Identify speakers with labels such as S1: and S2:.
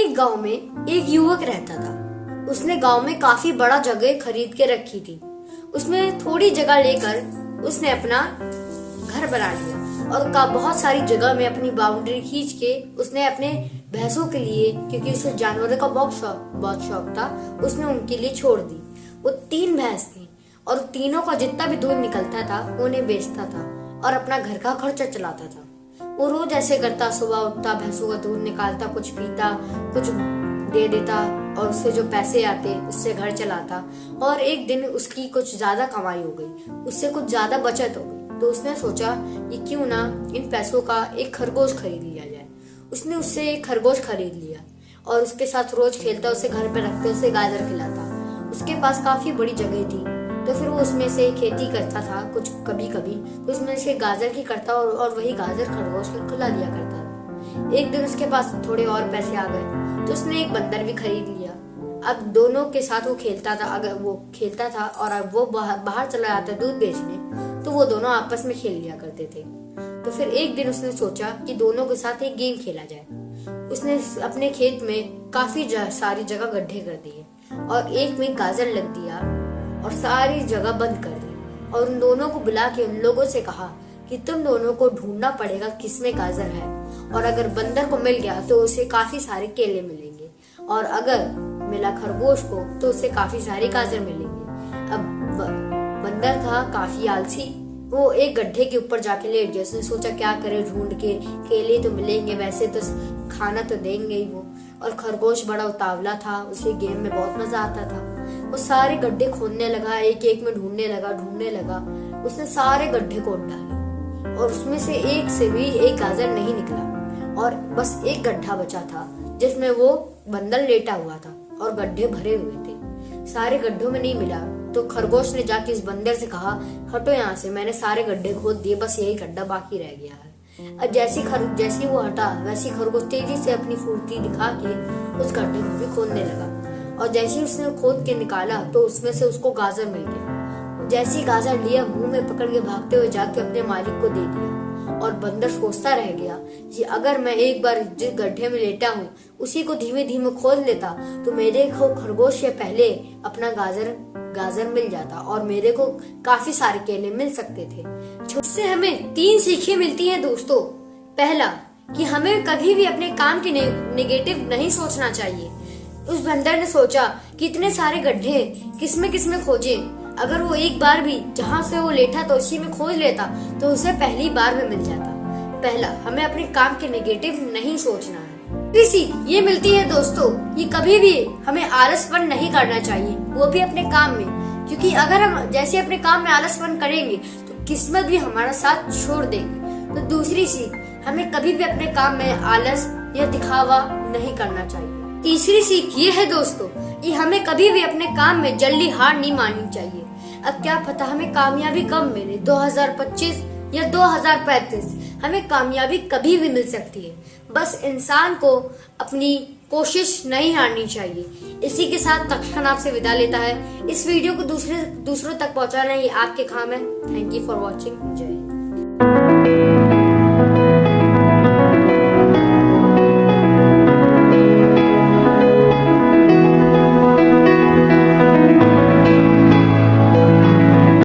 S1: एक गांव में एक युवक रहता था। उसने गांव में काफी बड़ा जगह खरीद के रखी थी। उसमें थोड़ी जगह लेकर उसने अपना घर बना लिया और बहुत सारी जगह में अपनी बाउंड्री खींच के उसने अपने भैंसों के लिए, क्योंकि उसे जानवरों का बहुत शौक था, उसने उनके लिए छोड़ दी। वो 3 भैंस थी और तीनों का जितना भी दूध निकलता था वो उन्हें बेचता था और अपना घर का खर्चा चलाता था। वो रोज ऐसे करता, सुबह उठता, भैंसों का दूध निकालता, कुछ पीता, कुछ दे देता और उससे जो पैसे आते उससे घर चलाता। और एक दिन उसकी कुछ ज्यादा कमाई हो गई, उससे कुछ ज्यादा बचत हो गई, तो उसने सोचा कि क्यों ना इन पैसों का एक खरगोश खरीद लिया जाए। उसने उससे एक खरगोश खरीद लिया और उसके साथ रोज खेलता, उसे घर पे रखते, उसे गाजर खिलाता। उसके पास काफी बड़ी जगह थी तो फिर वो उसमें से खेती करता था कुछ कभी कभी, तो उसमें से गाजर की करता और वही गाजर खरगोश को खिला दिया करता था। एक दिन उसके पास थोड़े और पैसे आ गए तो उसने एक बंदर भी खरीद लिया। अब दोनों के साथ वो खेलता था, अगर वो खेलता था और अब वो बाहर चला जाता दूध बेचने, तो वो दोनों आपस में खेल लिया करते थे। तो फिर एक दिन उसने सोचा कि दोनों के साथ एक गेम खेला जाए। उसने अपने खेत में काफी सारी जगह गड्ढे कर दिए और एक में गाजर लग दिया और सारी जगह बंद कर दी और उन दोनों को बुला के उन लोगों से कहा कि तुम दोनों को ढूंढना पड़ेगा किसमें गाजर है, और अगर बंदर को मिल गया तो उसे काफी सारे केले मिलेंगे और अगर मिला खरगोश को तो उसे काफी सारे गाजर मिलेंगे। अब बंदर था काफी आलसी, वो एक गड्ढे के ऊपर जाके लेट गया। उसने सोचा क्या करे, ढूंढ के केले तो मिलेंगे, वैसे तो खाना तो देंगे ही वो। और खरगोश बड़ा उतावला था, उसे गेम में बहुत मजा आता था। वो सारे गड्ढे खोदने लगा, एक एक में ढूंढने लगा। उसने सारे गड्ढे खोद डाले और उसमें से भी एक गाजर नहीं निकला और बस एक गड्ढा बचा था जिसमें वो बंदर लेटा हुआ था और गड्ढे भरे हुए थे। सारे गड्ढों में नहीं मिला तो खरगोश ने जाके इस बंदर से कहा, हटो यहाँ से, मैंने सारे गड्ढे खोद दिए, बस यही गड्ढा बाकी रह गया है। अब जैसे वो हटा वैसे खरगोश तेजी से अपनी फुर्ती दिखा के उस गड्ढे को भी खोदने लगा और जैसे उसने खोद के निकाला तो उसमें से उसको गाजर मिल गया। जैसे गाजर लिया, मुंह में पकड़ के भागते हुए जाके अपने मालिक को दे दिया और बंदर सोचता रह गया कि अगर मैं एक बार जिस गड्ढे में लेटा हूँ उसी को धीमे धीमे खोद लेता तो मेरे को खरगोश से पहले अपना गाजर मिल जाता और मेरे को काफी सारे केले मिल सकते थे। इससे हमें 3 सीखें मिलती हैं दोस्तों। पहला, कि हमें कभी भी अपने काम की नेगेटिव नहीं सोचना चाहिए। उस बंदर ने सोचा कि इतने सारे गड्ढे किसमें खोजे, अगर वो एक बार भी जहाँ से वो लेटा था उसी में खोज लेता तो उसे पहली बार में मिल जाता। पहला, हमें अपने काम के नेगेटिव नहीं सोचना है। सीख ये मिलती है दोस्तों कि कभी भी हमें आलसपन नहीं करना चाहिए, वो भी अपने काम में, क्योंकि अगर हम जैसे अपने काम में आलसपन करेंगे तो किस्मत भी हमारा साथ छोड़ देगी। तो दूसरी सीख, हमें कभी भी अपने काम में आलस या दिखावा नहीं करना चाहिए। तीसरी सीख ये है दोस्तों कि हमें कभी भी अपने काम में जल्दी हार नहीं माननी चाहिए। अब क्या पता हमें कामयाबी कब मिले, 2025 या 2035, हमें कामयाबी कभी भी मिल सकती है। बस इंसान को अपनी कोशिश नहीं हारनी चाहिए। इसी के साथ तक्षण आपसे विदा लेता है। इस वीडियो को दूसरों तक पहुंचाना ये आपके काम है। Thank you for watching. जय हिंद।